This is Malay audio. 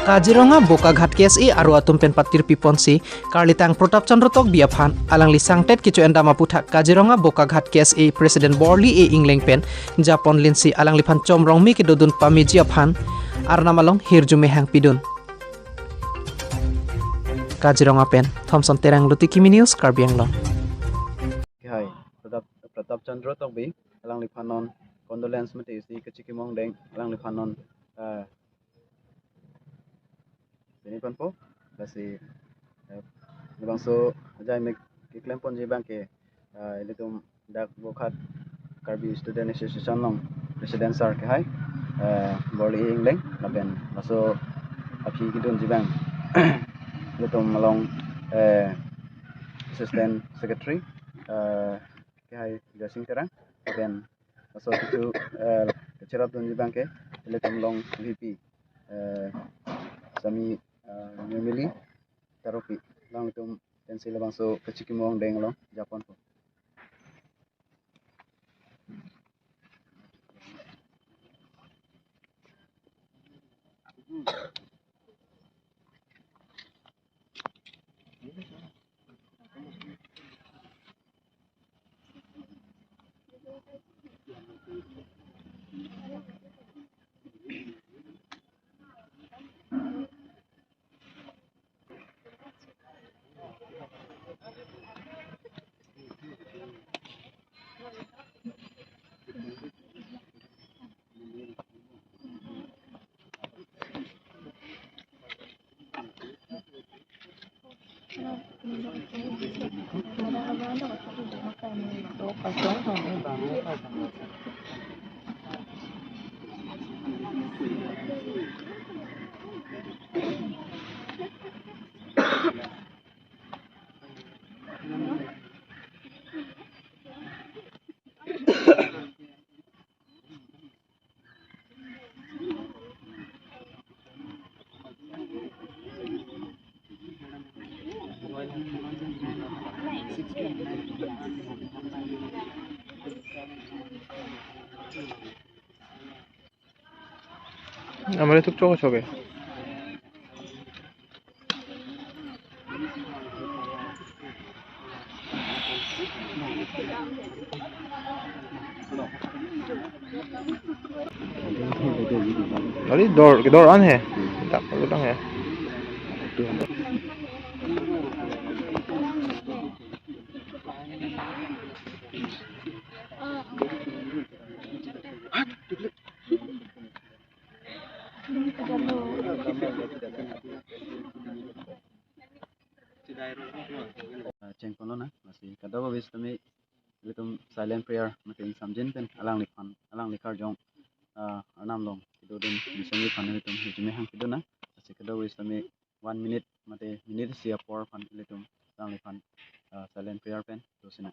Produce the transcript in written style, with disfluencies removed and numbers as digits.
Kaziranga Bokaghat KSE aru atumpen patir piponsi Karlitang Protap Chandra Tok biaphan alang lisangtet kicu endama puthak Kaziranga Bokaghat KSE President Borli e Inglengpen Japon Linsi alang lipan comrong mi kidodun pami jiaphan arnamalong hirjume hang pidun Kaziranga pen Thomson Terang Luti Kimi News Karbianglong. Hai Pratap Chandra Tok bi alang lipanon condolence mate si kechikimong deng alang lipanon ini panpo basi bangso ajai mek iklem pon je bangke itu tum dak bokat Karbi Student Association long president sar ke hai Borli Ingleng laben maso api kidun jibang itu tum malong assistant secretary ke hai Jasing Terang laben maso itu kecirap dun jibang ke itu tum long VP sami Memili tarupi lang itum pensil bangso kechikimong deng long Japon po. আমার tuk choko choke cái door on है tak perlu dong ya Ceng kono na masih kadawa wis tami litum silent prayer matin samjin pen alang likar jong anam long kidodun misangi pan litum hijme hang kidona masih kadawa wis tami 1 minute mate minute siap por pan litum alang lipan silent prayer pen dosina.